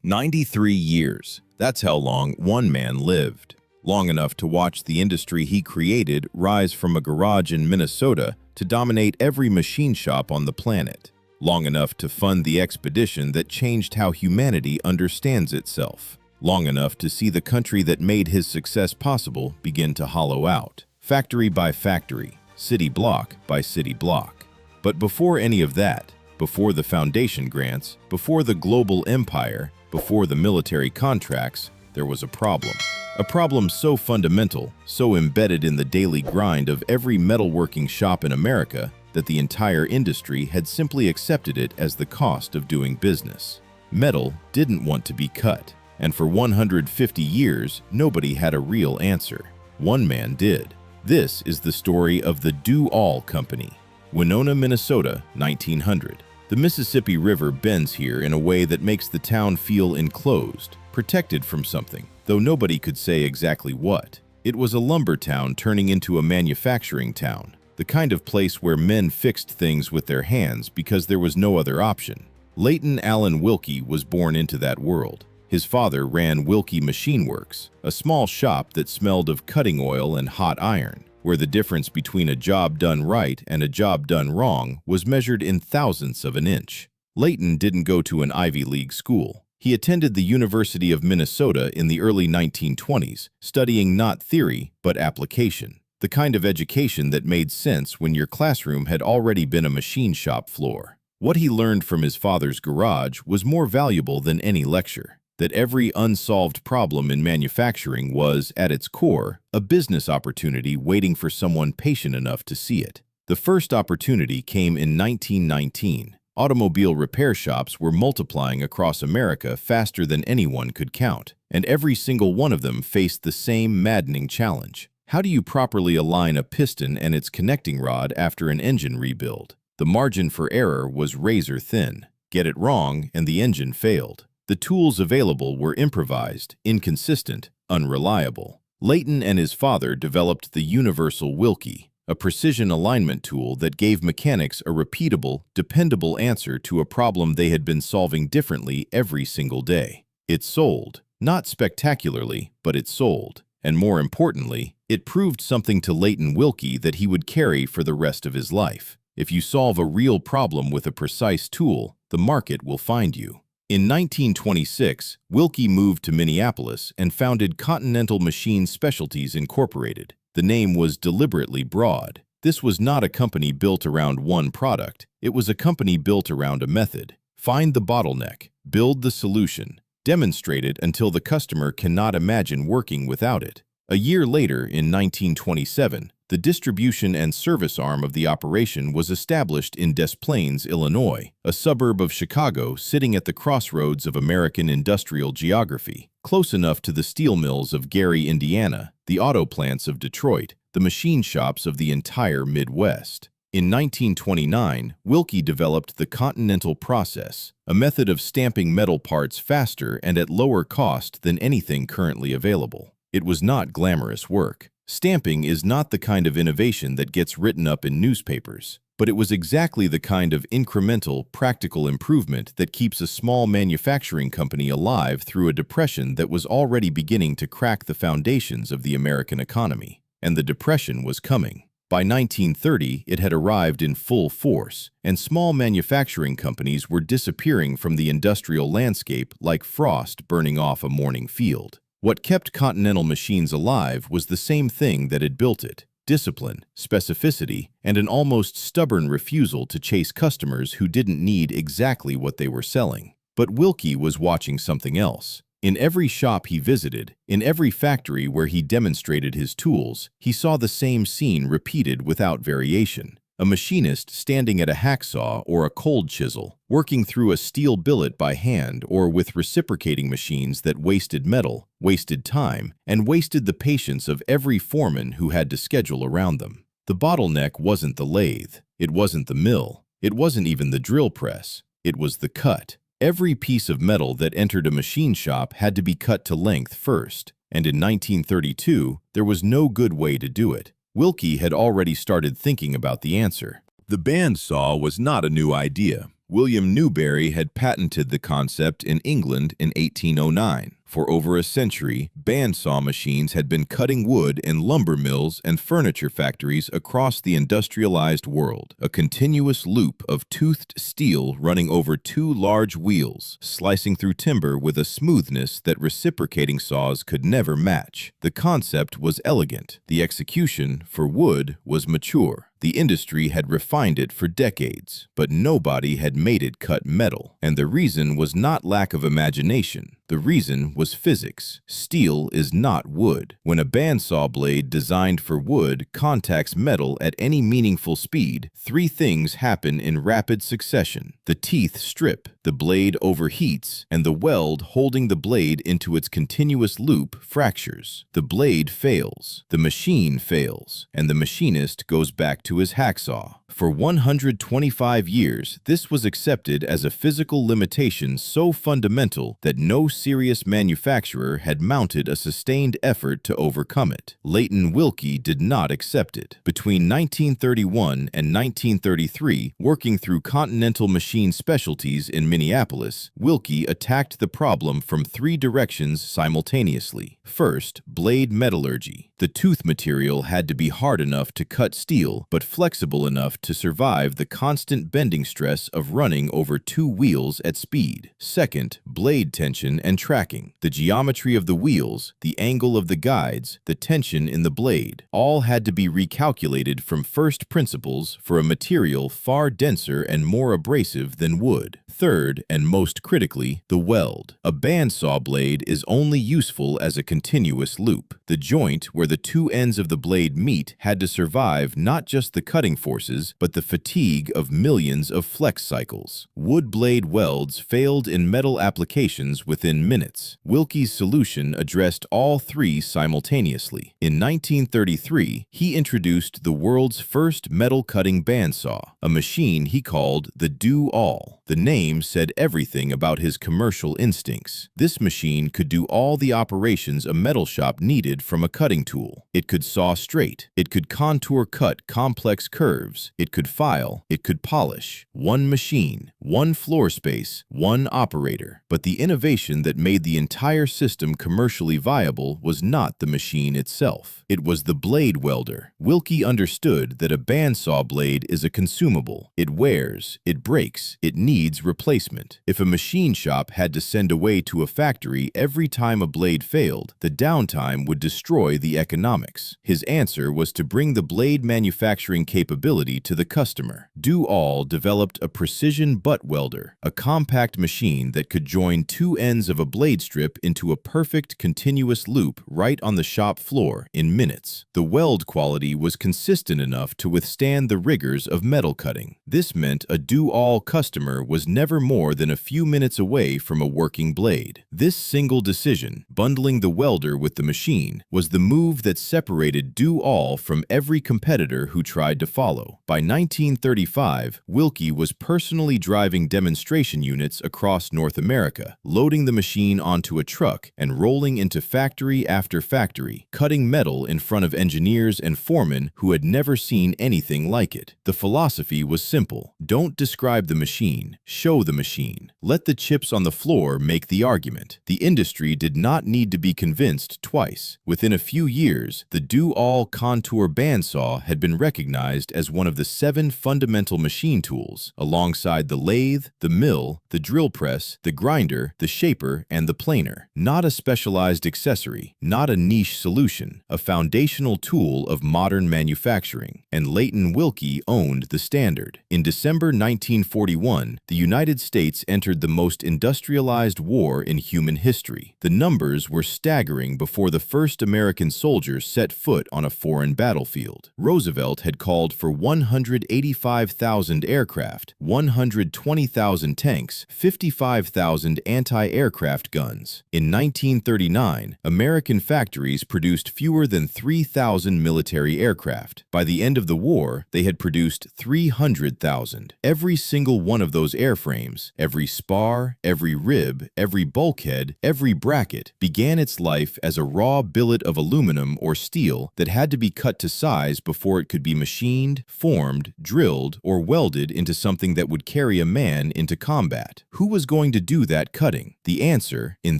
93 years. That's how long one man lived. Long enough to watch the industry he created rise from a garage in Minnesota to dominate every machine shop on the planet. Long enough to fund the expedition that changed how humanity understands itself. Long enough to see the country that made his success possible begin to hollow out, factory by factory, city block by city block. But before any of that, before the foundation grants, before the global empire, before the military contracts, there was a problem. A problem so fundamental, so embedded in the daily grind of every metalworking shop in America that the entire industry had simply accepted it as the cost of doing business. Metal didn't want to be cut, and for 150 years, nobody had a real answer. One man did. This is the story of the Do-All Company. Winona, Minnesota, 1900. The Mississippi River bends here in a way that makes the town feel enclosed, protected from something, though nobody could say exactly what. It was a lumber town turning into a manufacturing town, the kind of place where men fixed things with their hands because there was no other option. Leighton Allen Wilkie was born into that world. His father ran Wilkie Machine Works, a small shop that smelled of cutting oil and hot iron, where the difference between a job done right and a job done wrong was measured in thousandths of an inch. Leighton didn't go to an Ivy League school. He attended the University of Minnesota in the early 1920s, studying not theory, but application, the kind of education that made sense when your classroom had already been a machine shop floor. What he learned from his father's garage was more valuable than any lecture. That every unsolved problem in manufacturing was, at its core, a business opportunity waiting for someone patient enough to see it. The first opportunity came in 1919. Automobile repair shops were multiplying across America faster than anyone could count, and every single one of them faced the same maddening challenge. How do you properly align a piston and its connecting rod after an engine rebuild? The margin for error was razor thin. Get it wrong, and the engine failed. The tools available were improvised, inconsistent, unreliable. Leighton and his father developed the Universal Wilkie, a precision alignment tool that gave mechanics a repeatable, dependable answer to a problem they had been solving differently every single day. It sold. Not spectacularly, but it sold. And more importantly, it proved something to Leighton Wilkie that he would carry for the rest of his life. If you solve a real problem with a precise tool, the market will find you. In 1926, Wilkie moved to Minneapolis and founded Continental Machine Specialties Incorporated. The name was deliberately broad. This was not a company built around one product. It was a company built around a method. Find the bottleneck, build the solution, demonstrate it until the customer cannot imagine working without it. A year later, in 1927, the distribution and service arm of the operation was established in Des Plaines, Illinois, a suburb of Chicago sitting at the crossroads of American industrial geography, close enough to the steel mills of Gary, Indiana, the auto plants of Detroit, the machine shops of the entire Midwest. In 1929, Wilkie developed the Continental process, a method of stamping metal parts faster and at lower cost than anything currently available. It was not glamorous work. Stamping is not the kind of innovation that gets written up in newspapers, but it was exactly the kind of incremental, practical improvement that keeps a small manufacturing company alive through a depression that was already beginning to crack the foundations of the American economy. And the depression was coming. By 1930, it had arrived in full force, and small manufacturing companies were disappearing from the industrial landscape like frost burning off a morning field. What kept Continental Machines alive was the same thing that had built it: discipline, specificity, and an almost stubborn refusal to chase customers who didn't need exactly what they were selling. But Wilkie was watching something else. In every shop he visited, in every factory where he demonstrated his tools, he saw the same scene repeated without variation. A machinist standing at a hacksaw or a cold chisel, working through a steel billet by hand or with reciprocating machines that wasted metal, wasted time, and wasted the patience of every foreman who had to schedule around them. The bottleneck wasn't the lathe, it wasn't the mill, it wasn't even the drill press, it was the cut. Every piece of metal that entered a machine shop had to be cut to length first, and in 1932, there was no good way to do it. Wilkie had already started thinking about the answer. The bandsaw was not a new idea. William Newbery had patented the concept in England in 1809. For over a century, bandsaw machines had been cutting wood in lumber mills and furniture factories across the industrialized world, a continuous loop of toothed steel running over two large wheels, slicing through timber with a smoothness that reciprocating saws could never match. The concept was elegant. The execution, for wood, was mature. The industry had refined it for decades, but nobody had made it cut metal. And the reason was not lack of imagination. The reason was physics. Steel is not wood. When a bandsaw blade designed for wood contacts metal at any meaningful speed, three things happen in rapid succession. The teeth strip, the blade overheats, and the weld holding the blade into its continuous loop fractures. The blade fails, the machine fails, and the machinist goes back to his hacksaw. For 125 years, this was accepted as a physical limitation so fundamental that no serious manufacturer had mounted a sustained effort to overcome it. Leighton Wilkie did not accept it. Between 1931 and 1933, working through Continental Machine Specialties in Minneapolis, Wilkie attacked the problem from three directions simultaneously. First, blade metallurgy. The tooth material had to be hard enough to cut steel, but flexible enough to survive the constant bending stress of running over two wheels at speed. Second, blade tension and tracking. The geometry of the wheels, the angle of the guides, the tension in the blade, all had to be recalculated from first principles for a material far denser and more abrasive than wood. Third, and most critically, the weld. A bandsaw blade is only useful as a continuous loop. The joint where the two ends of the blade meet had to survive not just the cutting forces, but the fatigue of millions of flex cycles. Wood blade welds failed in metal applications within minutes. Wilkie's solution addressed all three simultaneously. In 1933, he introduced the world's first metal-cutting bandsaw, a machine he called the Do-All. The name said everything about his commercial instincts. This machine could do all the operations a metal shop needed from a cutting tool. It could saw straight. It could contour cut complex curves. It could file. It could polish. One machine, one floor space, one operator. But the innovation that made the entire system commercially viable was not the machine itself. It was the blade welder. Wilkie understood that a bandsaw blade is a consumable. It wears. It breaks. It needs replacement. If a machine shop had to send away to a factory every time a blade failed, the downtime would destroy the economics. His answer was to bring the blade manufacturing capability to the customer. Do-All developed a precision butt welder, a compact machine that could join two ends of a blade strip into a perfect continuous loop right on the shop floor in minutes. The weld quality was consistent enough to withstand the rigors of metal cutting. This meant a Do-All customer was never more than a few minutes away from a working blade. This single decision, bundling the welder with the machine, was the move that separated Do-All from every competitor who tried to follow. By 1935, Wilkie was personally driving demonstration units across North America, loading the machine onto a truck and rolling into factory after factory, cutting metal in front of engineers and foremen who had never seen anything like it. The philosophy was simple. Don't describe the machine, show the machine. Let the chips on the floor make the argument. The industry did not need to be convinced twice. Within a few years, the Do-All contour bandsaw had been recognized as one of the 7 fundamental machine tools, alongside the lathe, the mill, the drill press, the grinder, the shaper, and the planer. Not a specialized accessory, not a niche solution, a foundational tool of modern manufacturing. And Leighton Wilkie owned the standard. In December 1941, the United States entered the most industrialized war in human history. The numbers were staggering before the first American soldiers set foot on a foreign battlefield. Roosevelt had called for 185,000 aircraft, 120,000 tanks, 55,000 anti-aircraft guns. In 1939, American factories produced fewer than 3,000 military aircraft. By the end of the war, they had produced 300,000. Every single one of those airframes airframes, every spar, every rib, every bulkhead, every bracket began its life as a raw billet of aluminum or steel that had to be cut to size before it could be machined, formed, drilled, or welded into something that would carry a man into combat. Who was going to do that cutting? The answer, in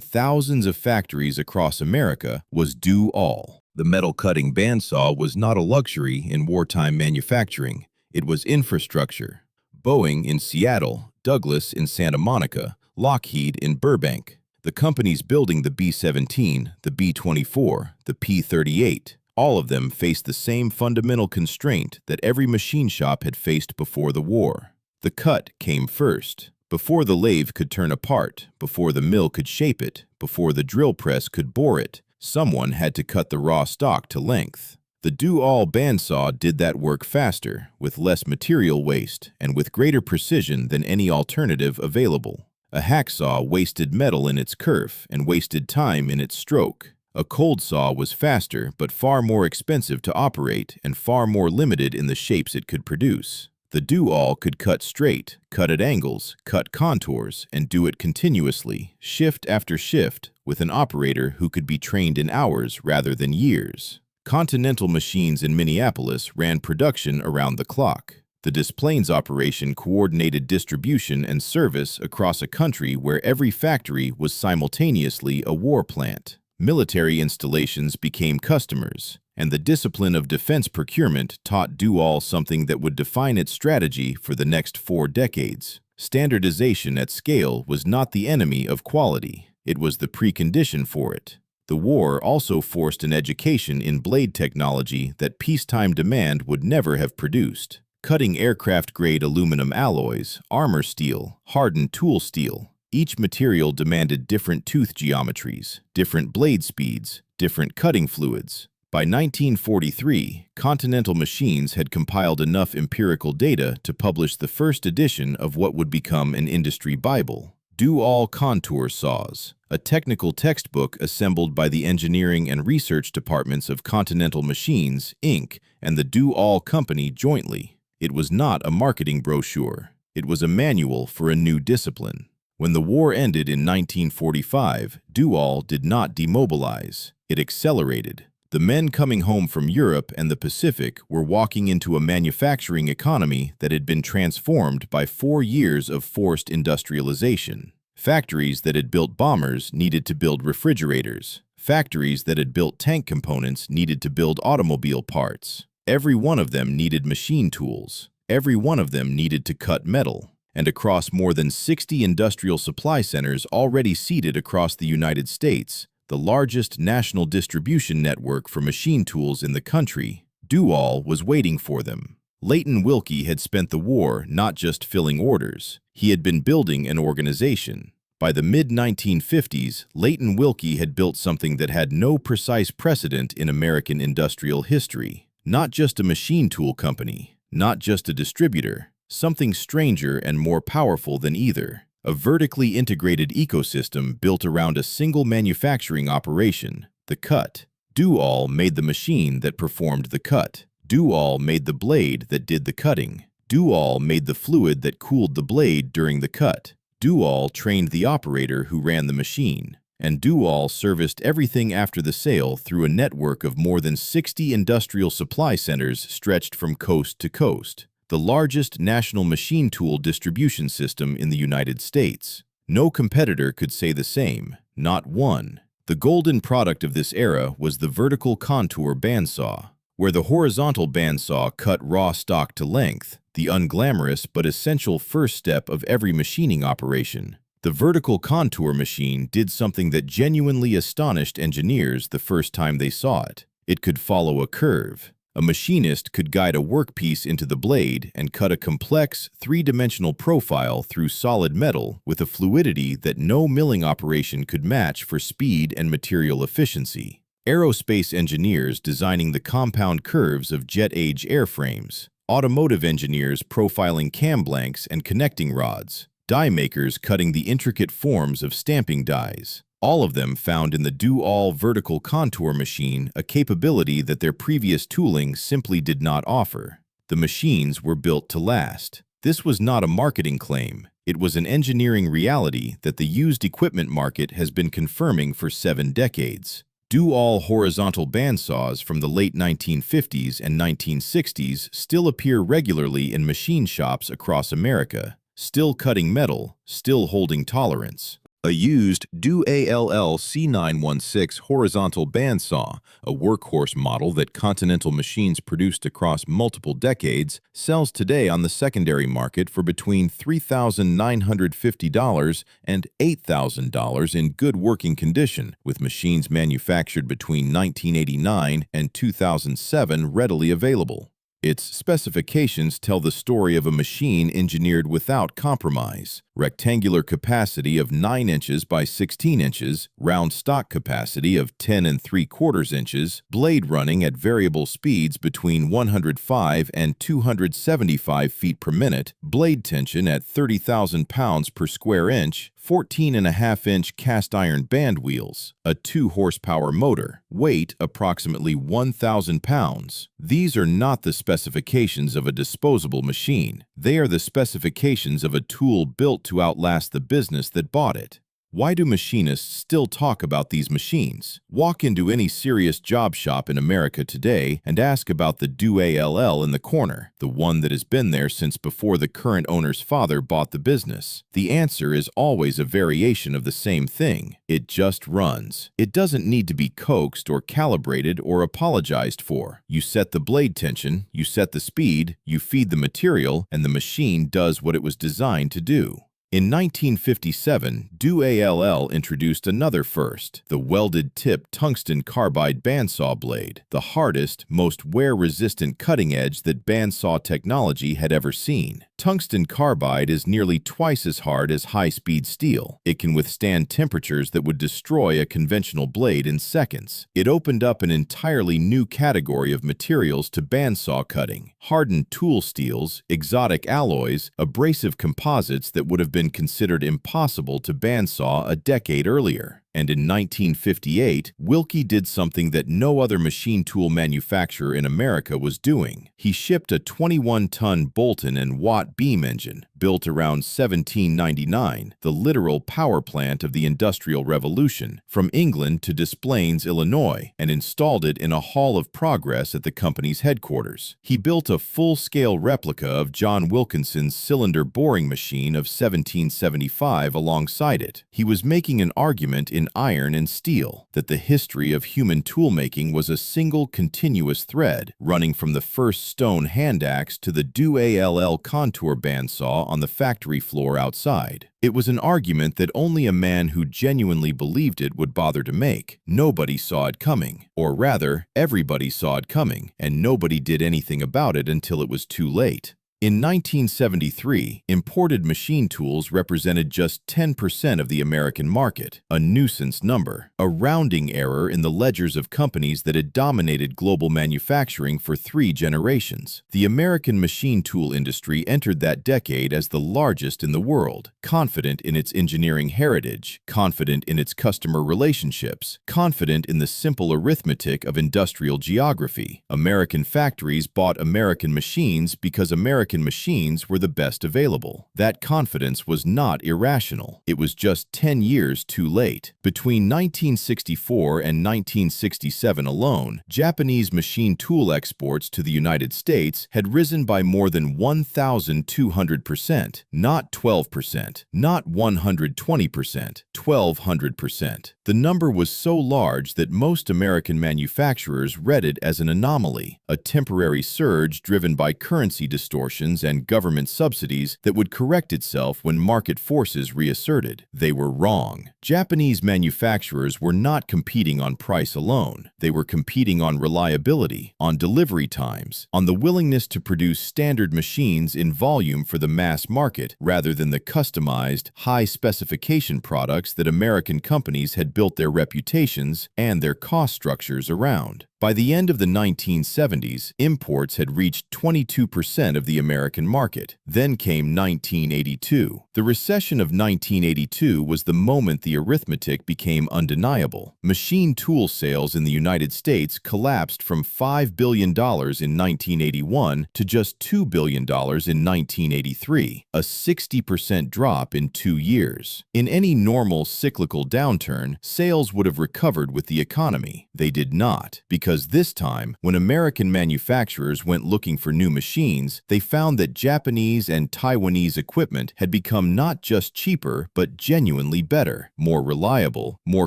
thousands of factories across America, was do all. The metal cutting bandsaw was not a luxury in wartime manufacturing. It was infrastructure. Boeing in Seattle, Douglas in Santa Monica, Lockheed in Burbank. The companies building the B-17, the B-24, the P-38, all of them faced the same fundamental constraint that every machine shop had faced before the war. The cut came first. Before the lathe could turn apart, before the mill could shape it, before the drill press could bore it, someone had to cut the raw stock to length. The do-all bandsaw did that work faster, with less material waste, and with greater precision than any alternative available. A hacksaw wasted metal in its kerf and wasted time in its stroke. A cold saw was faster but far more expensive to operate and far more limited in the shapes it could produce. The do-all could cut straight, cut at angles, cut contours, and do it continuously, shift after shift, with an operator who could be trained in hours rather than years. Continental Machines in Minneapolis ran production around the clock. The Des Plaines operation coordinated distribution and service across a country where every factory was simultaneously a war plant. Military installations became customers, and the discipline of defense procurement taught do-all something that would define its strategy for the next 4 decades. Standardization at scale was not the enemy of quality. It was the precondition for it. The war also forced an education in blade technology that peacetime demand would never have produced. Cutting aircraft-grade aluminum alloys, armor steel, hardened tool steel. Each material demanded different tooth geometries, different blade speeds, different cutting fluids. By 1943, Continental Machines had compiled enough empirical data to publish the first edition of what would become an industry Bible, Do-All Contour Saws, a technical textbook assembled by the engineering and research departments of Continental Machines, Inc., and the Do-All Company jointly. It was not a marketing brochure. It was a manual for a new discipline. When the war ended in 1945, Do-All did not demobilize. It accelerated. The men coming home from Europe and the Pacific were walking into a manufacturing economy that had been transformed by 4 years of forced industrialization. Factories that had built bombers needed to build refrigerators. Factories that had built tank components needed to build automobile parts. Every one of them needed machine tools. Every one of them needed to cut metal. And across more than 60 industrial supply centers already seated across the United States, the largest national distribution network for machine tools in the country, Do-All was waiting for them. Leighton Wilkie had spent the war not just filling orders. He had been building an organization. By the mid-1950s, Leighton Wilkie had built something that had no precise precedent in American industrial history. Not just a machine tool company, not just a distributor, something stranger and more powerful than either. A vertically integrated ecosystem built around a single manufacturing operation, the cut. Do-All made the machine that performed the cut. Do-All made the blade that did the cutting. Do-All made the fluid that cooled the blade during the cut. Do-All trained the operator who ran the machine. And Do-All serviced everything after the sale through a network of more than 60 industrial supply centers stretched from coast to coast. The largest national machine tool distribution system in the United States. No competitor could say the same, not one. The golden product of this era was the vertical contour bandsaw, where the horizontal bandsaw cut raw stock to length, the unglamorous but essential first step of every machining operation. The vertical contour machine did something that genuinely astonished engineers the first time they saw it. It could follow a curve. A machinist could guide a workpiece into the blade and cut a complex, three-dimensional profile through solid metal with a fluidity that no milling operation could match for speed and material efficiency. Aerospace engineers designing the compound curves of jet-age airframes. Automotive engineers profiling cam blanks and connecting rods. Die makers cutting the intricate forms of stamping dies. All of them found in the Do-All vertical contour machine a capability that their previous tooling simply did not offer. The machines were built to last. This was not a marketing claim. It was an engineering reality that the used equipment market has been confirming for 7 decades. Do-all horizontal bandsaws from the late 1950s and 1960s still appear regularly in machine shops across America, still cutting metal, still holding tolerance. A used Do-all C916 horizontal bandsaw, a workhorse model that Continental Machines produced across multiple decades, sells today on the secondary market for between $3,950 and $8,000 in good working condition, with machines manufactured between 1989 and 2007 readily available. Its specifications tell the story of a machine engineered without compromise. Rectangular capacity of 9 inches by 16 inches, round stock capacity of 10 3/4 inches, blade running at variable speeds between 105 and 275 feet per minute, blade tension at 30,000 pounds per square inch, 14.5-inch cast iron band wheels, a 2-horsepower motor, weight approximately 1,000 pounds. These are not the specifications of a disposable machine. They are the specifications of a tool built to outlast the business that bought it. Why do machinists still talk about these machines? Walk into any serious job shop in America today and ask about the Do-all in the corner, the one that has been there since before the current owner's father bought the business. The answer is always a variation of the same thing. It just runs. It doesn't need to be coaxed or calibrated or apologized for. You set the blade tension, you set the speed, you feed the material, and the machine does what it was designed to do. In 1957, Do-all introduced another first, the welded-tip tungsten carbide bandsaw blade, the hardest, most wear-resistant cutting edge that bandsaw technology had ever seen. Tungsten carbide is nearly twice as hard as high-speed steel. It can withstand temperatures that would destroy a conventional blade in seconds. It opened up an entirely new category of materials to bandsaw cutting: hardened tool steels, exotic alloys, abrasive composites that would have been considered impossible to bandsaw a decade earlier. And in 1958, Wilkie did something that no other machine tool manufacturer in America was doing. He shipped a 21-ton Bolton and Watt beam engine, built around 1799, the literal power plant of the Industrial Revolution, from England to Des Plaines, Illinois, and installed it in a hall of progress at the company's headquarters. He built a full-scale replica of John Wilkinson's cylinder boring machine of 1775 alongside it. He was making an argument in iron and steel that the history of human toolmaking was a single continuous thread, running from the first stone hand axe to the Do-all contour bandsaw on the factory floor outside. It was an argument that only a man who genuinely believed it would bother to make. Nobody saw it coming. Or rather, everybody saw it coming, and nobody did anything about it until it was too late. In 1973, imported machine tools represented just 10% of the American market, a nuisance number, a rounding error in the ledgers of companies that had dominated global manufacturing for 3 generations. The American machine tool industry entered that decade as the largest in the world, confident in its engineering heritage, confident in its customer relationships, confident in the simple arithmetic of industrial geography. American factories bought American machines because American machines were the best available. That confidence was not irrational. It was just 10 years too late. Between 1964 and 1967 alone, Japanese machine tool exports to the United States had risen by more than 1,200%, not 12%, not 120%, 1,200%. The number was so large that most American manufacturers read it as an anomaly, a temporary surge driven by currency distortions and government subsidies that would correct itself when market forces reasserted. They were wrong. Japanese manufacturers were not competing on price alone. They were competing on reliability, on delivery times, on the willingness to produce standard machines in volume for the mass market rather than the customized, high-specification products that American companies had built their reputations and their cost structures around. By the end of the 1970s, imports had reached 22% of the American market. Then came 1982. The recession of 1982 was the moment the arithmetic became undeniable. Machine tool sales in the United States collapsed from $5 billion in 1981 to just $2 billion in 1983, a 60% drop in 2 years. In any normal cyclical downturn, sales would have recovered with the economy. They did not, because this time, when American manufacturers went looking for new machines, they found that Japanese and Taiwanese equipment had become not just cheaper, but genuinely better, more reliable, more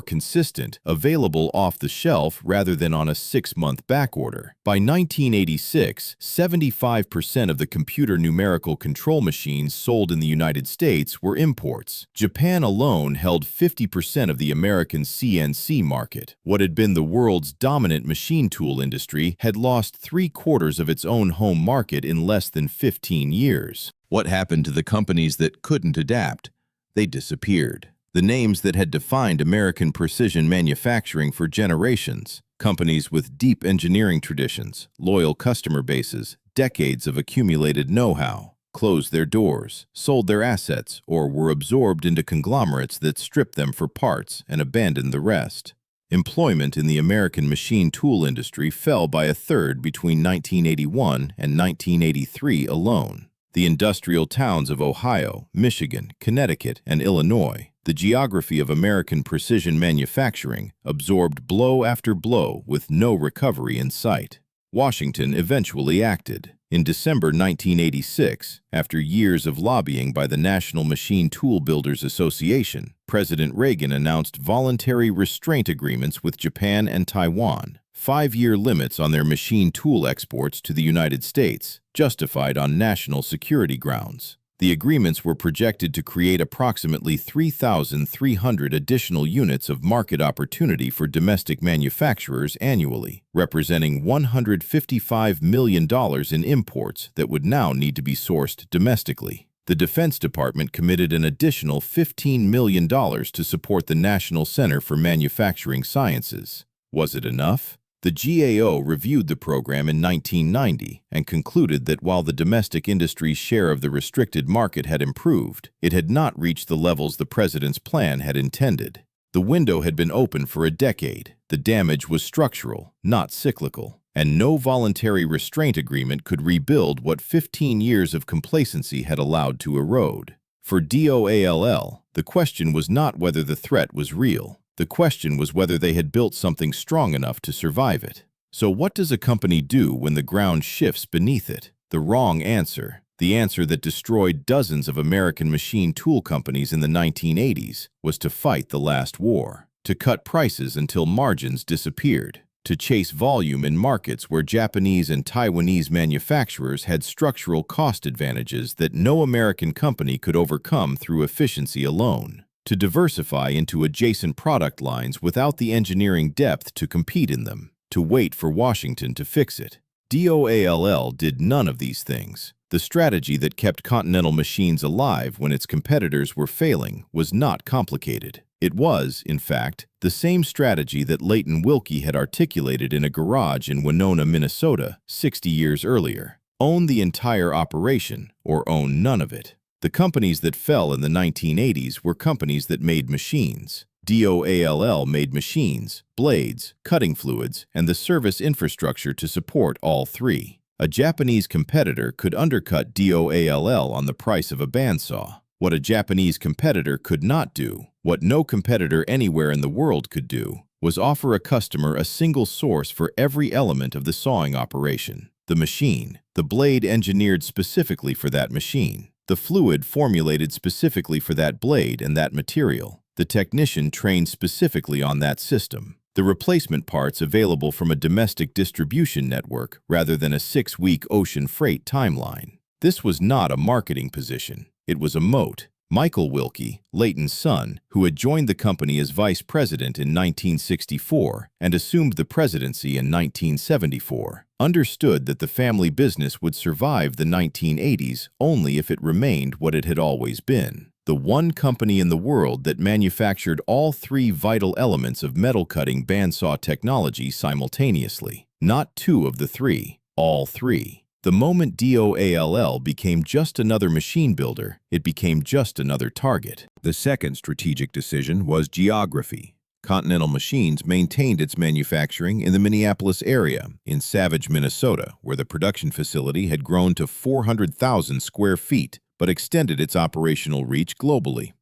consistent, available off the shelf rather than on a 6-month backorder. By 1986, 75% of the computer numerical control machines sold in the United States were imports. Japan alone held 50% of the American CNC market. What had been the world's dominant machine tool industry had lost 3/4 of its own home market in less than 15 years. What happened to the companies that couldn't adapt? They disappeared. The names that had defined American precision manufacturing for generations, companies with deep engineering traditions, loyal customer bases, decades of accumulated know-how, closed their doors, sold their assets, or were absorbed into conglomerates that stripped them for parts and abandoned the rest. Employment in the American machine tool industry fell by 1/3 between 1981 and 1983 alone. The industrial towns of Ohio, Michigan, Connecticut, and Illinois, the geography of American precision manufacturing, absorbed blow after blow with no recovery in sight. Washington eventually acted. In December 1986, after years of lobbying by the National Machine Tool Builders Association, President Reagan announced voluntary restraint agreements with Japan and Taiwan, 5-year limits on their machine tool exports to the United States, justified on national security grounds. The agreements were projected to create approximately 3,300 additional units of market opportunity for domestic manufacturers annually, representing $155 million in imports that would now need to be sourced domestically. The Defense Department committed an additional $15 million to support the National Center for Manufacturing Sciences. Was it enough? The GAO reviewed the program in 1990 and concluded that while the domestic industry's share of the restricted market had improved, it had not reached the levels the president's plan had intended. The window had been open for a decade. The damage was structural, not cyclical, and no voluntary restraint agreement could rebuild what 15 years of complacency had allowed to erode. For DOALL, the question was not whether the threat was real. The question was whether they had built something strong enough to survive it. So what does a company do when the ground shifts beneath it? The wrong answer, the answer that destroyed dozens of American machine tool companies in the 1980s, was to fight the last war, to cut prices until margins disappeared, to chase volume in markets where Japanese and Taiwanese manufacturers had structural cost advantages that no American company could overcome through efficiency alone, to diversify into adjacent product lines without the engineering depth to compete in them, to wait for Washington to fix it. DOALL did none of these things. The strategy that kept Continental Machines alive when its competitors were failing was not complicated. It was, in fact, the same strategy that Leighton Wilkie had articulated in a garage in Winona, Minnesota, 60 years earlier. Own the entire operation, or own none of it. The companies that fell in the 1980s were companies that made machines. DOALL made machines, blades, cutting fluids, and the service infrastructure to support all three. A Japanese competitor could undercut DOALL on the price of a bandsaw. What a Japanese competitor could not do, what no competitor anywhere in the world could do, was offer a customer a single source for every element of the sawing operation. The machine, the blade engineered specifically for that machine, the fluid formulated specifically for that blade and that material, the technician trained specifically on that system, the replacement parts available from a domestic distribution network rather than a 6-week ocean freight timeline. This was not a marketing position. It was a moat. Michael Wilkie, Leighton's son, who had joined the company as vice president in 1964 and assumed the presidency in 1974, understood that the family business would survive the 1980s only if it remained what it had always been, the one company in the world that manufactured all three vital elements of metal-cutting bandsaw technology simultaneously. Not two of the three, all three. The moment DOALL became just another machine builder, it became just another target. The second strategic decision was geography. Continental Machines maintained its manufacturing in the Minneapolis area, in Savage, Minnesota, where the production facility had grown to 400,000 square feet, but extended its operational reach globally.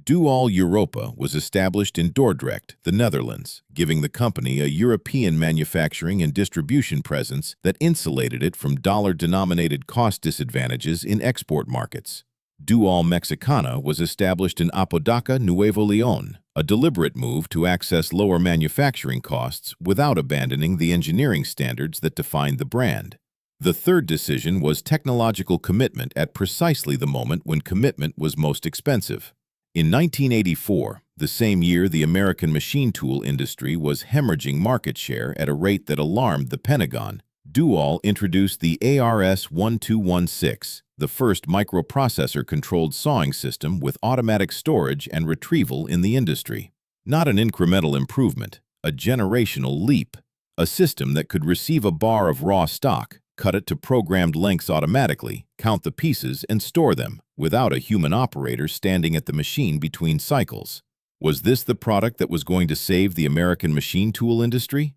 DOAL Europa was established in Dordrecht, the Netherlands, giving the company a European manufacturing and distribution presence that insulated it from dollar-denominated cost disadvantages in export markets. DOAL Mexicana was established in Apodaca, Nuevo León, a deliberate move to access lower manufacturing costs without abandoning the engineering standards that defined the brand. The third decision was technological commitment at precisely the moment when commitment was most expensive. In 1984, the same year the American machine tool industry was hemorrhaging market share at a rate that alarmed the Pentagon, DOAL introduced the ARS-1216, the first microprocessor-controlled sawing system with automatic storage and retrieval in the industry. Not an incremental improvement, a generational leap. A system that could receive a bar of raw stock, cut it to programmed lengths automatically, count the pieces, and store them, without a human operator standing at the machine between cycles. Was this the product that was going to save the American machine tool industry?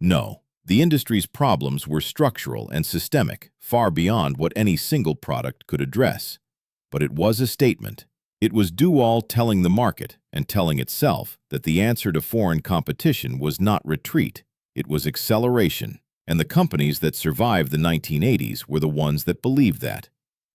No. The industry's problems were structural and systemic, far beyond what any single product could address. But it was a statement. It was DOAL telling the market, and telling itself, that the answer to foreign competition was not retreat, it was acceleration. And the companies that survived the 1980s were the ones that believed that.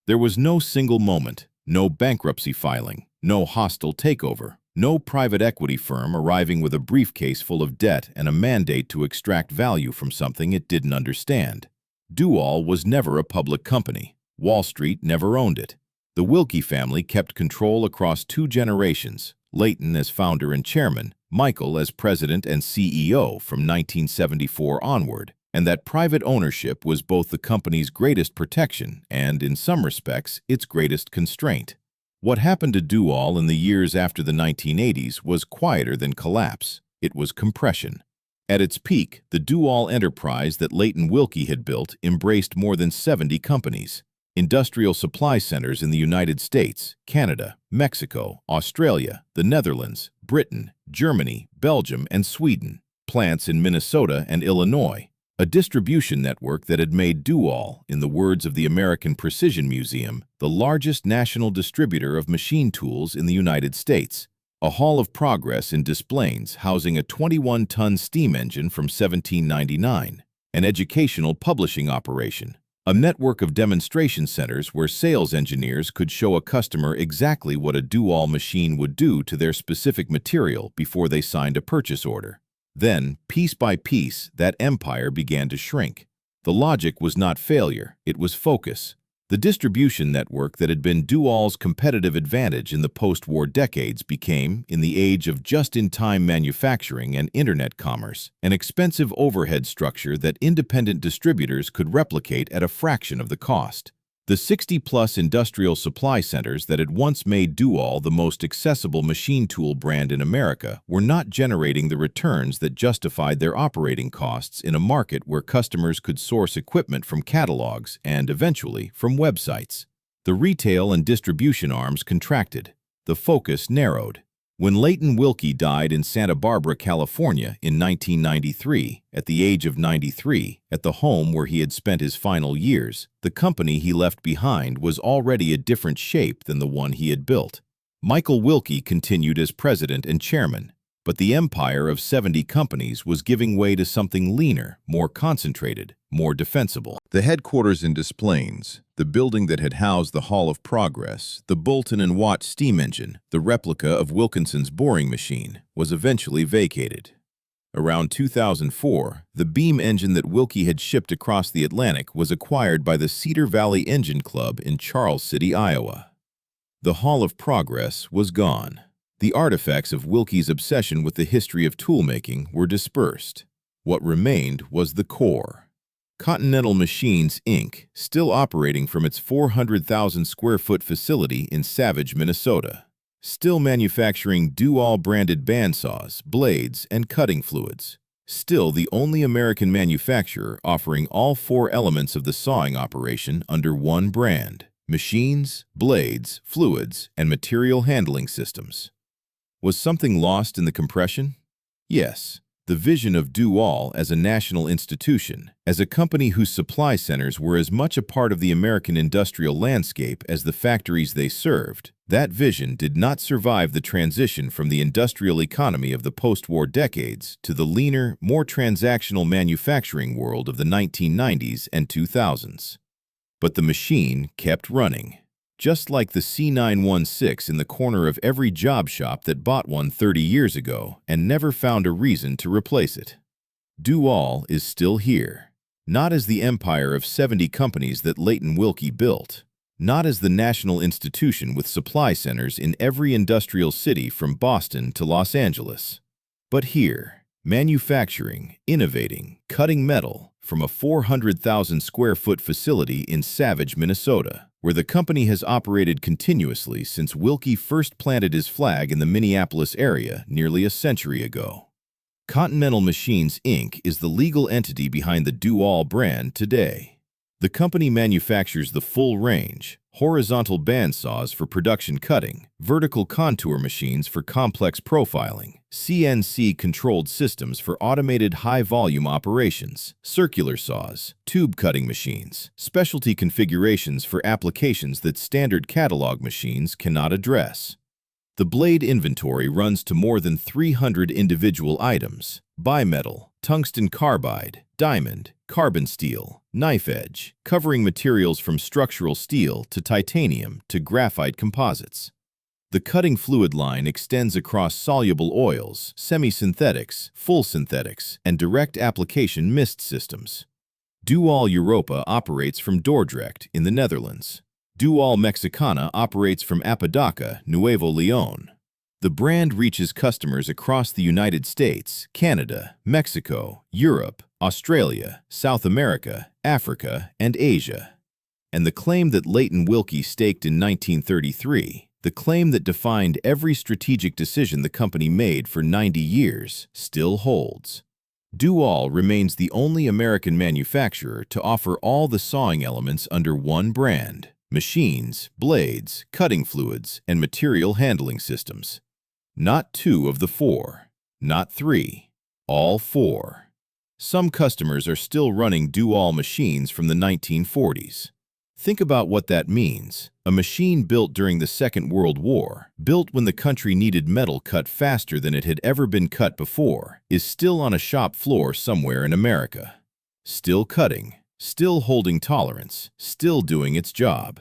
There was no single moment, no bankruptcy filing, no hostile takeover, no private equity firm arriving with a briefcase full of debt and a mandate to extract value from something it didn't understand. DOAL was never a public company. Wall Street never owned it. The Wilkie family kept control across two generations, Leighton as founder and chairman, Michael as president and CEO from 1974 onward. And that private ownership was both the company's greatest protection and, in some respects, its greatest constraint. What happened to DOAL in the years after the 1980s was quieter than collapse. It was compression. At its peak, the DOAL enterprise that Leighton Wilkie had built embraced more than 70 companies. Industrial supply centers in the United States, Canada, Mexico, Australia, the Netherlands, Britain, Germany, Belgium, and Sweden. Plants in Minnesota and Illinois. A distribution network that had made DOAL, in the words of the American Precision Museum, the largest national distributor of machine tools in the United States. A hall of progress in Des Plaines housing a 21-ton steam engine from 1799. An educational publishing operation. A network of demonstration centers where sales engineers could show a customer exactly what a DOAL machine would do to their specific material before they signed a purchase order. Then, piece by piece, that empire began to shrink. The logic was not failure, it was focus. The distribution network that had been DOAL's competitive advantage in the post-war decades became, in the age of just-in-time manufacturing and internet commerce, an expensive overhead structure that independent distributors could replicate at a fraction of the cost. The 60-plus industrial supply centers that had once made DOAL the most accessible machine tool brand in America were not generating the returns that justified their operating costs in a market where customers could source equipment from catalogs and, eventually, from websites. The retail and distribution arms contracted. The focus narrowed. When Leighton Wilkie died in Santa Barbara, California in 1993, at the age of 93, at the home where he had spent his final years, the company he left behind was already a different shape than the one he had built. Michael Wilkie continued as president and chairman, but the empire of 70 companies was giving way to something leaner, more concentrated, more defensible. The headquarters in Des Plaines, the building that had housed the Hall of Progress, the Boulton and Watt steam engine, the replica of Wilkinson's boring machine, was eventually vacated. Around 2004, the beam engine that Wilkie had shipped across the Atlantic was acquired by the Cedar Valley Engine Club in Charles City, Iowa. The Hall of Progress was gone. The artifacts of Wilkie's obsession with the history of toolmaking were dispersed. What remained was the core. Continental Machines, Inc., still operating from its 400,000 square foot facility in Savage, Minnesota. Still manufacturing DOAL-branded bandsaws, blades, and cutting fluids. Still the only American manufacturer offering all four elements of the sawing operation under one brand: machines, blades, fluids, and material handling systems. Was something lost in the compression? Yes. The vision of Do All as a national institution, as a company whose supply centers were as much a part of the American industrial landscape as the factories they served, that vision did not survive the transition from the industrial economy of the post-war decades to the leaner, more transactional manufacturing world of the 1990s and 2000s. But the machine kept running. Just like the C916 in the corner of every job shop that bought one 30 years ago and never found a reason to replace it. Do All is still here, not as the empire of 70 companies that Leighton Wilkie built, not as the national institution with supply centers in every industrial city from Boston to Los Angeles, but here, manufacturing, innovating, cutting metal from a 400,000 square foot facility in Savage, Minnesota, where the company has operated continuously since Wilkie first planted his flag in the Minneapolis area nearly a century ago. Continental Machines, Inc. is the legal entity behind the Do All brand today. The company manufactures the full range, horizontal bandsaws for production cutting, vertical contour machines for complex profiling, CNC-controlled systems for automated high-volume operations, circular saws, tube cutting machines, specialty configurations for applications that standard catalog machines cannot address. The blade inventory runs to more than 300 individual items: bimetal, tungsten carbide, diamond, carbon steel, knife edge, covering materials from structural steel to titanium to graphite composites. The cutting fluid line extends across soluble oils, semi-synthetics, full synthetics, and direct application mist systems. Do All Europa operates from Dordrecht in the Netherlands. Do All Mexicana operates from Apodaca, Nuevo León. The brand reaches customers across the United States, Canada, Mexico, Europe, Australia, South America, Africa, and Asia. And the claim that Leighton Wilkie staked in 1933, the claim that defined every strategic decision the company made for 90 years, still holds. Do All remains the only American manufacturer to offer all the sawing elements under one brand: machines, blades, cutting fluids, and material handling systems. Not two of the four, not three, all four. Some customers are still running Do All machines from the 1940s. Think about what that means. A machine built during the Second World War, built when the country needed metal cut faster than it had ever been cut before, is still on a shop floor somewhere in America. Still cutting, still holding tolerance, still doing its job.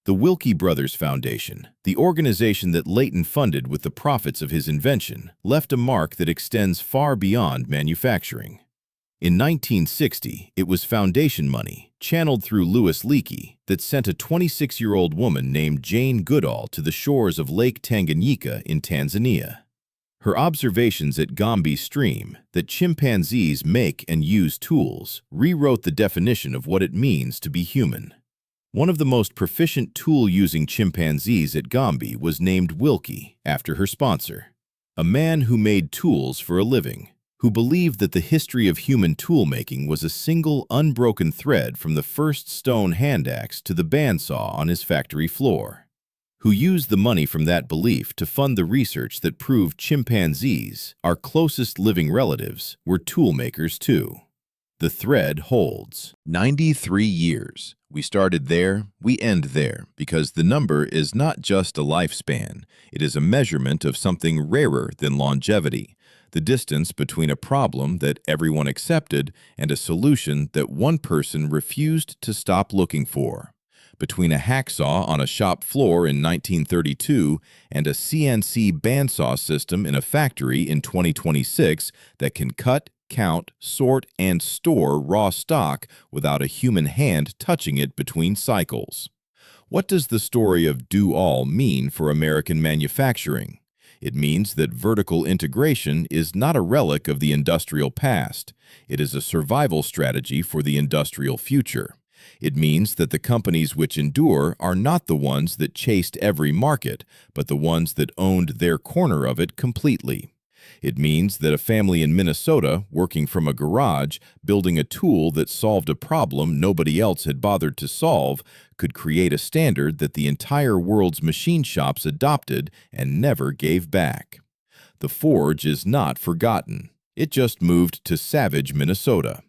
The Wilkie Brothers Foundation, the organization that Leighton funded with the profits of his invention, left a mark that extends far beyond manufacturing. In 1960, it was foundation money, channeled through Louis Leakey, that sent a 26-year-old woman named Jane Goodall to the shores of Lake Tanganyika in Tanzania. Her observations at Gombe Stream, that chimpanzees make and use tools, rewrote the definition of what it means to be human. One of the most proficient tool-using chimpanzees at Gombe was named Wilkie, after her sponsor. A man who made tools for a living, who believed that the history of human tool-making was a single, unbroken thread from the first stone hand axe to the bandsaw on his factory floor, who used the money from that belief to fund the research that proved chimpanzees, our closest living relatives, were tool-makers too. The thread holds. 93 years. We started there, we end there, because the number is not just a lifespan. It is a measurement of something rarer than longevity, the distance between a problem that everyone accepted and a solution that one person refused to stop looking for, between a hacksaw on a shop floor in 1932 and a CNC bandsaw system in a factory in 2026 that can cut, count, sort, and store raw stock without a human hand touching it between cycles. What does the story of Do All mean for American manufacturing? It means that vertical integration is not a relic of the industrial past. It is a survival strategy for the industrial future. It means that the companies which endure are not the ones that chased every market, but the ones that owned their corner of it completely. It means that a family in Minnesota, working from a garage, building a tool that solved a problem nobody else had bothered to solve, could create a standard that the entire world's machine shops adopted and never gave back. The forge is not forgotten. It just moved to Savage, Minnesota.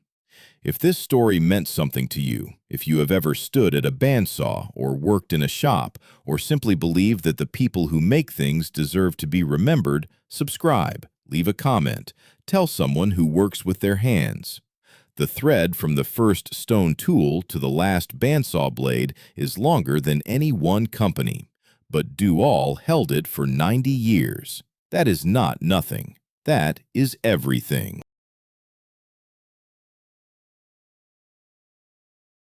If this story meant something to you, if you have ever stood at a bandsaw or worked in a shop, or simply believe that the people who make things deserve to be remembered, subscribe, leave a comment, tell someone who works with their hands. The thread from the first stone tool to the last bandsaw blade is longer than any one company, but all held it for 90 years. That is not nothing. That is everything.